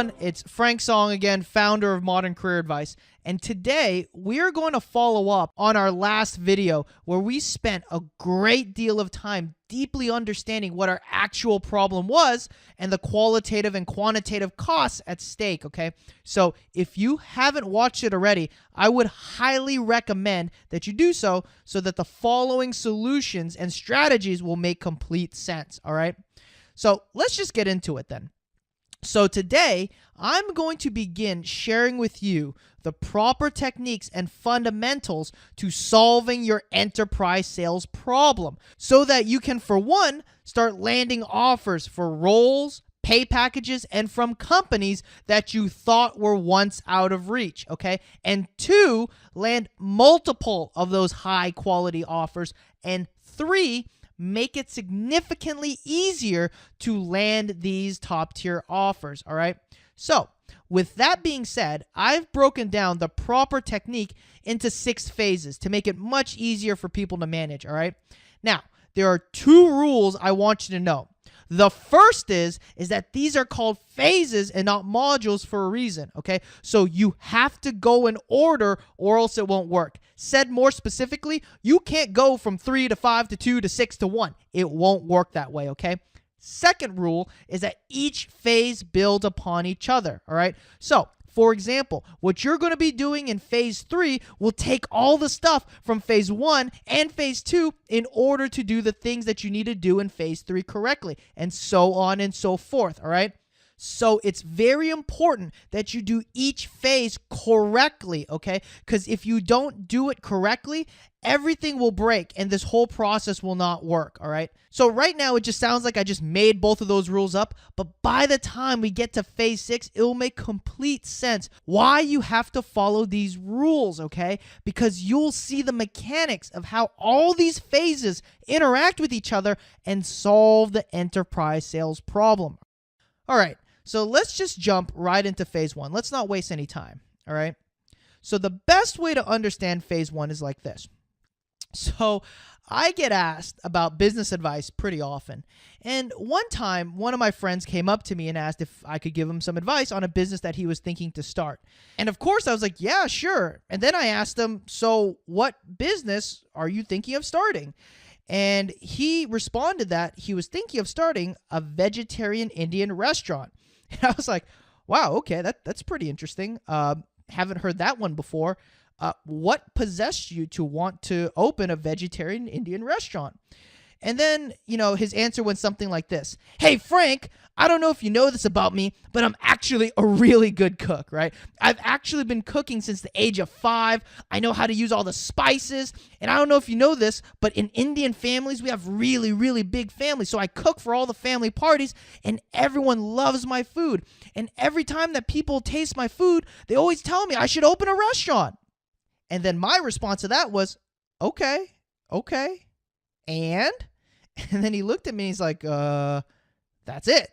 everyone, it's Frank Song again, founder of Modern Career Advice. And today we are going to follow up on our last video where we spent a great deal of time deeply understanding what our actual problem was and the qualitative and quantitative costs at stake, okay? So if you haven't watched it already, I would highly recommend that you do so that the following solutions and strategies will make complete sense, all right? So let's just get into it then. So today, I'm going to begin sharing with you the proper techniques and fundamentals to solving your enterprise sales problem so that you can, for one, start landing offers for roles, pay packages, and from companies that you thought were once out of reach, okay? And two, land multiple of those high quality offers. And three, make it significantly easier to land these top tier offers, all right? So with that being said, I've broken down the proper technique into 6 phases to make it much easier for people to manage, all right? Now, there are 2 rules I want you to know. The first is that these are called phases and not modules for a reason, okay? So you have to go in order or else it won't work. Said more specifically, you can't go from 3 to 5 to 2 to 6 to 1. It won't work that way, okay? Second rule is that each phase builds upon each other, all right? So, for example, what you're going to be doing in phase 3 will take all the stuff from phase 1 and phase 2 in order to do the things that you need to do in phase 3 correctly, and so on and so forth, all right? So it's very important that you do each phase correctly, okay? Because if you don't do it correctly, everything will break and this whole process will not work, all right? So right now, it just sounds like I just made both of those rules up, but by the time we get to phase 6, it will make complete sense why you have to follow these rules, okay? Because you'll see the mechanics of how all these phases interact with each other and solve the enterprise sales problem. All right. So let's just jump right into phase 1. Let's not waste any time, all right? So the best way to understand phase 1 is like this. So I get asked about business advice pretty often. And one time, one of my friends came up to me and asked if I could give him some advice on a business that he was thinking to start. And of course, I was like, yeah, sure. And then I asked him, so what business are you thinking of starting? And he responded that he was thinking of starting a vegetarian Indian restaurant. And I was like, wow, okay, that's pretty interesting. Haven't heard that one before. What possessed you to want to open a vegetarian Indian restaurant? And then, his answer went something like this. Hey, Frank, I don't know if you know this about me, but I'm actually a really good cook, right? I've actually been cooking since the age of 5. I know how to use all the spices. And I don't know if you know this, but in Indian families, we have really, really big families. So I cook for all the family parties and everyone loves my food. And every time that people taste my food, they always tell me I should open a restaurant. And then my response to that was, okay. And then he looked at me and he's like, that's it.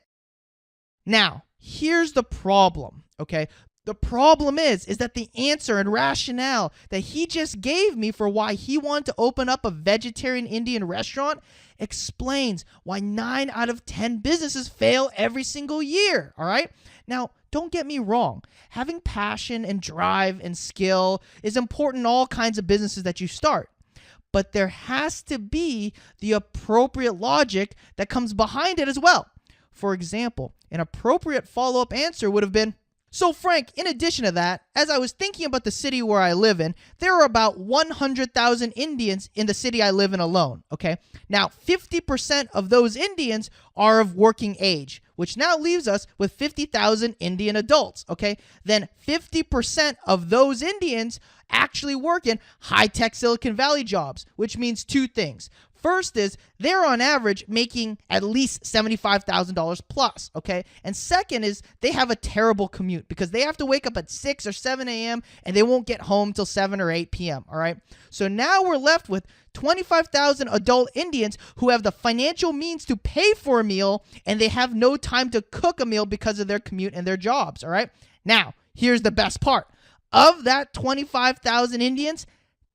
Now, here's the problem, okay? The problem is that the answer and rationale that he just gave me for why he wanted to open up a vegetarian Indian restaurant explains why 9 out of 10 businesses fail every single year, all right? Now, don't get me wrong. Having passion and drive and skill is important in all kinds of businesses that you start. But there has to be the appropriate logic that comes behind it as well. For example, an appropriate follow-up answer would have been, so Frank, in addition to that, as I was thinking about the city where I live in, there are about 100,000 Indians in the city I live in alone, okay? Now, 50% of those Indians are of working age, which now leaves us with 50,000 Indian adults, okay? Then 50% of those Indians actually work in high-tech Silicon Valley jobs, which means 2 things. First is they're on average making at least $75,000 plus, okay? And second is they have a terrible commute because they have to wake up at 6 or 7 a.m. and they won't get home till 7 or 8 p.m., all right? So now we're left with 25,000 adult Indians who have the financial means to pay for a meal and they have no time to cook a meal because of their commute and their jobs, all right? Now, here's the best part. Of that 25,000 Indians,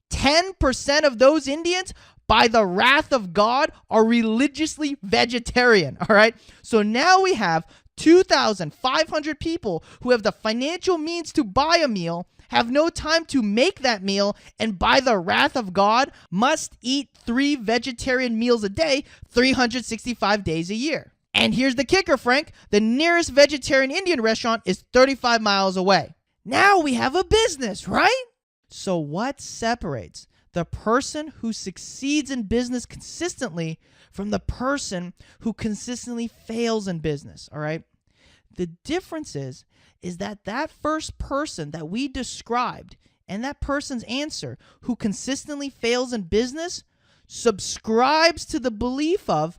10% of those Indians, by the wrath of God, are religiously vegetarian, all right? So now we have 2,500 people who have the financial means to buy a meal have no time to make that meal, and by the wrath of God must eat 3 vegetarian meals a day, 365 days a year. And here's the kicker, Frank. The nearest vegetarian Indian restaurant is 35 miles away. Now we have a business, right? So what separates the person who succeeds in business consistently from the person who consistently fails in business, all right? The difference is that first person that we described and that person's answer who consistently fails in business subscribes to the belief of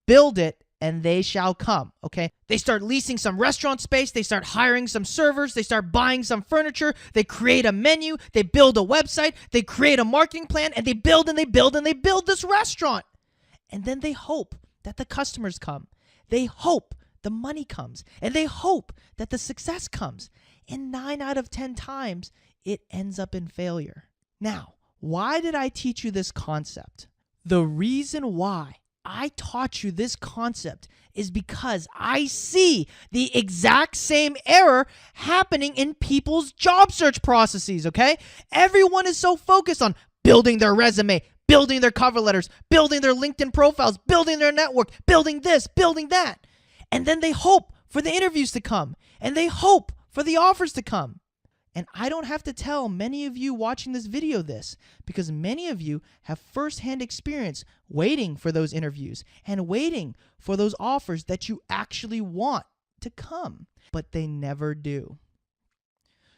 build it and they shall come, okay? They start leasing some restaurant space, they start hiring some servers, they start buying some furniture, they create a menu, they build a website, they create a marketing plan, and they build and they build and they build this restaurant. And then they hope that the customers come. They hope the money comes, and they hope that the success comes. And 9 out of 10 times, it ends up in failure. Now, why did I teach you this concept? The reason why I taught you this concept is because I see the exact same error happening in people's job search processes, okay? Everyone is so focused on building their resume, building their cover letters, building their LinkedIn profiles, building their network, building this, building that. And then they hope for the interviews to come, and they hope for the offers to come. And I don't have to tell many of you watching this video this, because many of you have firsthand experience waiting for those interviews and waiting for those offers that you actually want to come, but they never do.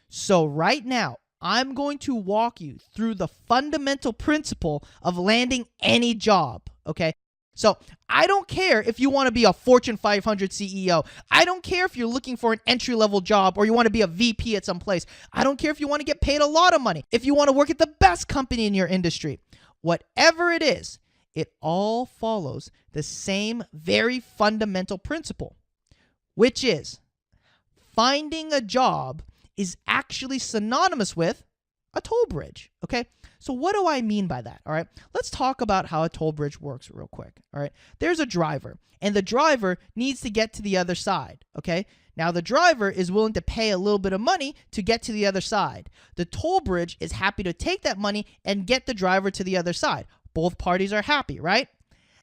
So right now, I'm going to walk you through the fundamental principle of landing any job, okay? So I don't care if you want to be a Fortune 500 CEO. I don't care if you're looking for an entry-level job or you want to be a VP at some place. I don't care if you want to get paid a lot of money, if you want to work at the best company in your industry. Whatever it is, it all follows the same very fundamental principle, which is finding a job is actually synonymous with a toll bridge, okay? So what do I mean by that, all right? Let's talk about how a toll bridge works real quick, all right? There's a driver, and the driver needs to get to the other side, okay? Now, the driver is willing to pay a little bit of money to get to the other side. The toll bridge is happy to take that money and get the driver to the other side. Both parties are happy, right?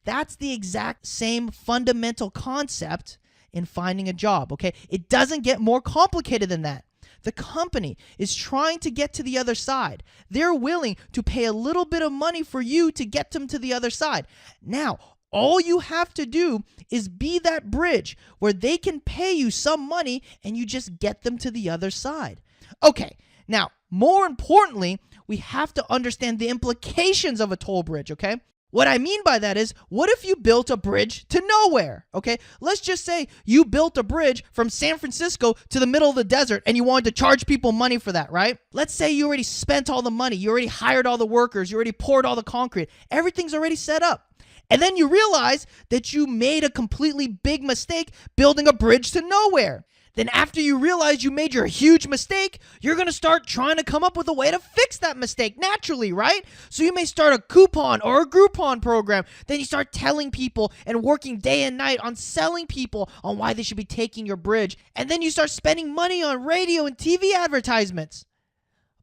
That's the exact same fundamental concept in finding a job, okay? It doesn't get more complicated than that. The company is trying to get to the other side. They're willing to pay a little bit of money for you to get them to the other side. Now, all you have to do is be that bridge where they can pay you some money and you just get them to the other side. Okay, now, more importantly, we have to understand the implications of a toll bridge, okay? What I mean by that is, what if you built a bridge to nowhere, okay? Let's just say you built a bridge from San Francisco to the middle of the desert and you wanted to charge people money for that, right? Let's say you already spent all the money, you already hired all the workers, you already poured all the concrete, everything's already set up. And then you realize that you made a completely big mistake building a bridge to nowhere. Then after you realize you made your huge mistake, you're going to start trying to come up with a way to fix that mistake naturally, right? So you may start a coupon or a Groupon program. Then you start telling people and working day and night on selling people on why they should be taking your bridge. And then you start spending money on radio and TV advertisements.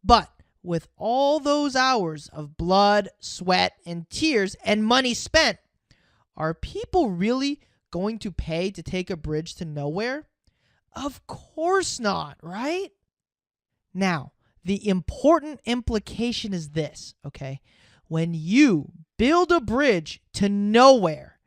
But with all those hours of blood, sweat, and tears and money spent, are people really going to pay to take a bridge to nowhere? Of course not, right? Now, the important implication is this, okay? When you build a bridge to nowhere,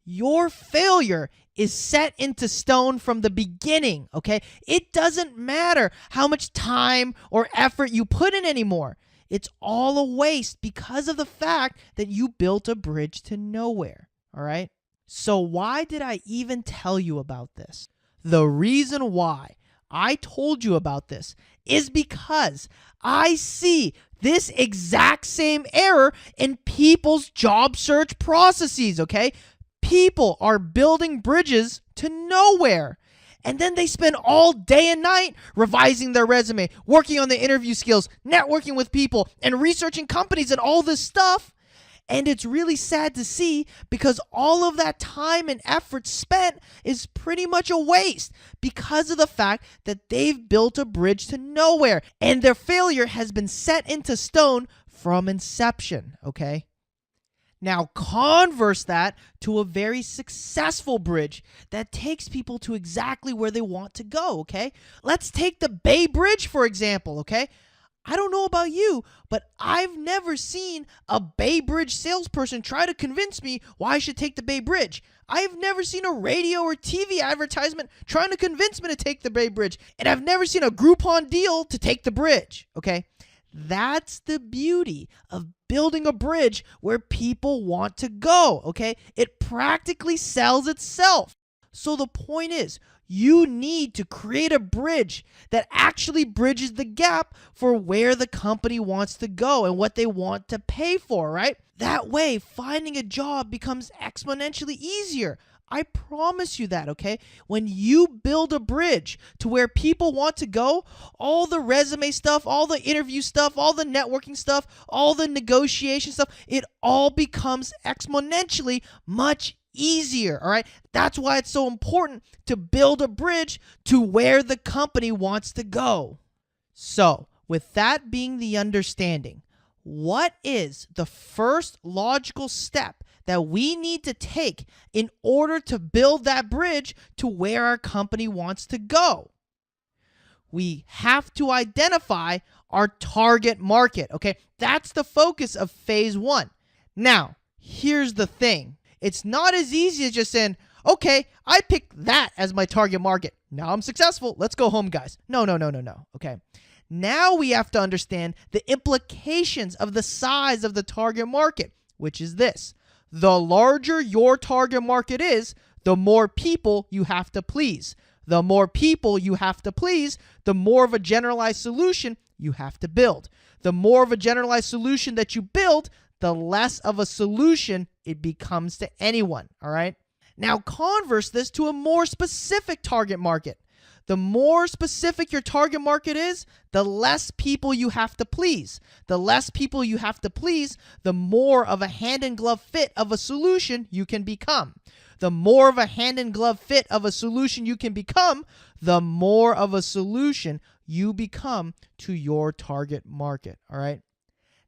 your failure is set into stone from the beginning, okay? It doesn't matter how much time or effort you put in anymore. It's all a waste because of the fact that you built a bridge to nowhere, all right? So why did I even tell you about this? The reason why I told you about this is because I see this exact same error in people's job search processes, okay? People are building bridges to nowhere. And then they spend all day and night revising their resume, working on their interview skills, networking with people, and researching companies and all this stuff. And it's really sad to see because all of that time and effort spent is pretty much a waste because of the fact that they've built a bridge to nowhere and their failure has been set into stone from inception, okay? Now, converse that to a very successful bridge that takes people to exactly where they want to go, okay? Let's take the Bay Bridge, for example, okay? I don't know about you, but I've never seen a Bay Bridge salesperson try to convince me why I should take the Bay Bridge. I've never seen a radio or TV advertisement trying to convince me to take the Bay Bridge. And I've never seen a Groupon deal to take the bridge, okay? That's the beauty of building a bridge where people want to go, okay? It practically sells itself. So the point is, you need to create a bridge that actually bridges the gap for where the company wants to go and what they want to pay for, right? That way, finding a job becomes exponentially easier. I promise you that, okay? When you build a bridge to where people want to go, all the resume stuff, all the interview stuff, all the networking stuff, all the negotiation stuff, it all becomes exponentially much easier, all right? That's why it's so important to build a bridge to where the company wants to go. So, with that being the understanding, what is the first logical step that we need to take in order to build that bridge to where our company wants to go? We have to identify our target market, okay? That's the focus of phase 1. Now, here's the thing. It's not as easy as just saying, okay, I picked that as my target market. Now I'm successful. Let's go home, guys. No. Okay. Now we have to understand the implications of the size of the target market, which is this. The larger your target market is, the more people you have to please. The more people you have to please, the more of a generalized solution you have to build. The more of a generalized solution that you build, the less of a solution it becomes to anyone, all right? Now converse this to a more specific target market. The more specific your target market is, the less people you have to please. The less people you have to please, the more of a hand-in-glove fit of a solution you can become. The more of a hand-in-glove fit of a solution you can become, the more of a solution you become to your target market, all right?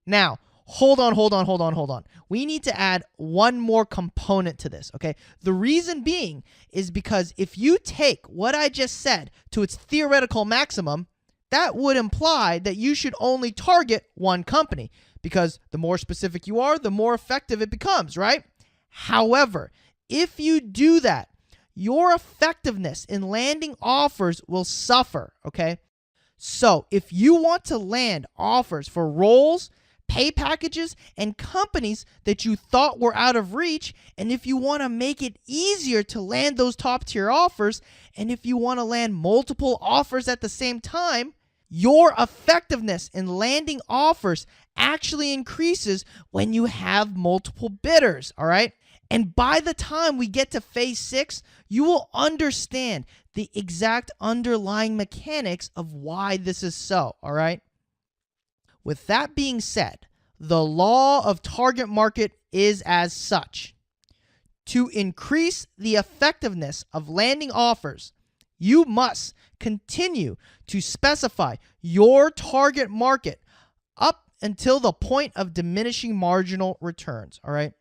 Now, hold on. We need to add one more component to this, okay? The reason being is because if you take what I just said to its theoretical maximum, that would imply that you should only target one company because the more specific you are, the more effective it becomes, right? However, if you do that, your effectiveness in landing offers will suffer, okay? So if you want to land offers for roles, pay packages, and companies that you thought were out of reach, and if you want to make it easier to land those top tier offers, and if you want to land multiple offers at the same time, your effectiveness in landing offers actually increases when you have multiple bidders, all right? And by the time we get to phase 6, you will understand the exact underlying mechanics of why this is so, all right? With that being said, the law of target market is as such. To increase the effectiveness of landing offers, you must continue to specify your target market up until the point of diminishing marginal returns, all right?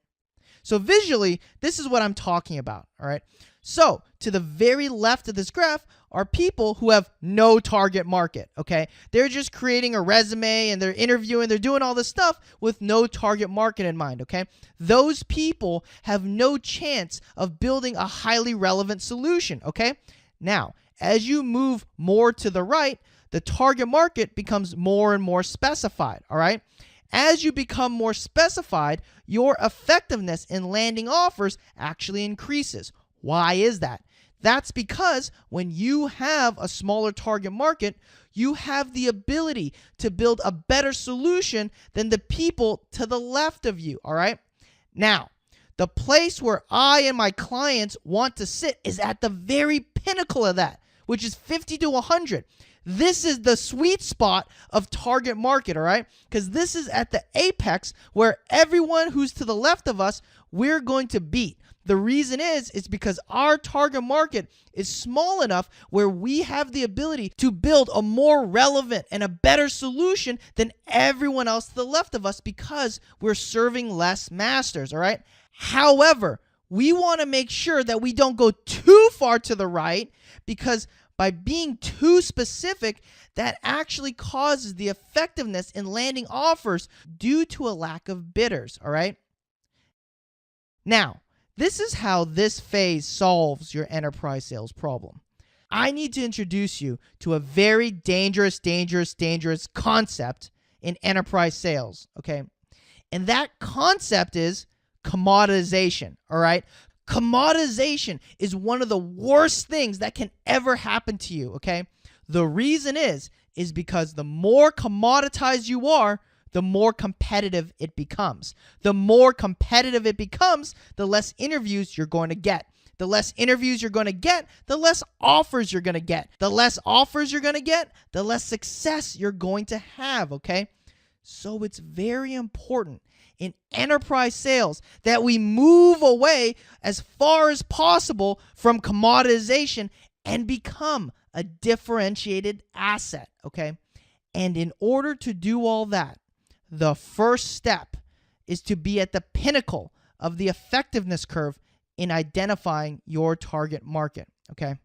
So visually, this is what I'm talking about, all right? So to the very left of this graph are people who have no target market, okay? They're just creating a resume and they're interviewing, they're doing all this stuff with no target market in mind, okay? Those people have no chance of building a highly relevant solution, okay? Now, as you move more to the right, the target market becomes more and more specified, all right? As you become more specified, your effectiveness in landing offers actually increases. Why is that? That's because when you have a smaller target market, you have the ability to build a better solution than the people to the left of you, all right? Now, the place where I and my clients want to sit is at the very pinnacle of that, which is 50 to 100. This is the sweet spot of target market, all right? Because this is at the apex where everyone who's to the left of us, we're going to beat. The reason is because our target market is small enough where we have the ability to build a more relevant and a better solution than everyone else to the left of us because we're serving less masters, all right? However, we want to make sure that we don't go too far to the right, because by being too specific, that actually causes the effectiveness in landing offers due to a lack of bidders, all right? Now, this is how this phase solves your enterprise sales problem. I need to introduce you to a very dangerous concept in enterprise sales, okay? And that concept is commoditization, all right? Commoditization is one of the worst things that can ever happen to you, okay? The reason is because the more commoditized you are, the more competitive it becomes. The more competitive it becomes, the less interviews you're going to get. The less interviews you're going to get, the less offers you're going to get. The less offers you're going to get, the less success you're going to have, okay? So it's very important in enterprise sales that we move away as far as possible from commoditization and become a differentiated asset, okay? And in order to do all that, the first step is to be at the pinnacle of the effectiveness curve in identifying your target market, okay?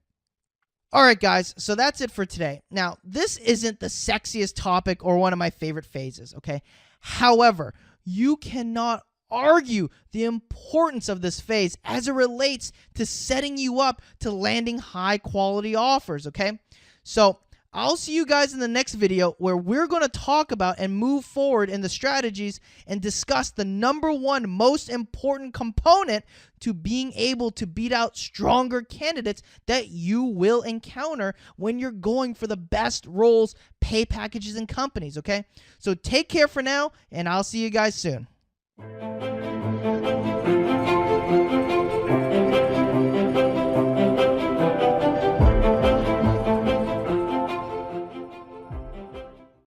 All right, guys, so that's it for today. Now, this isn't the sexiest topic or one of my favorite phases, okay? However, you cannot argue the importance of this phase as it relates to setting you up to landing high-quality offers, okay? So I'll see you guys in the next video where we're going to talk about and move forward in the strategies and discuss the number one most important component to being able to beat out stronger candidates that you will encounter when you're going for the best roles, pay packages, and companies, okay? So take care for now, and I'll see you guys soon.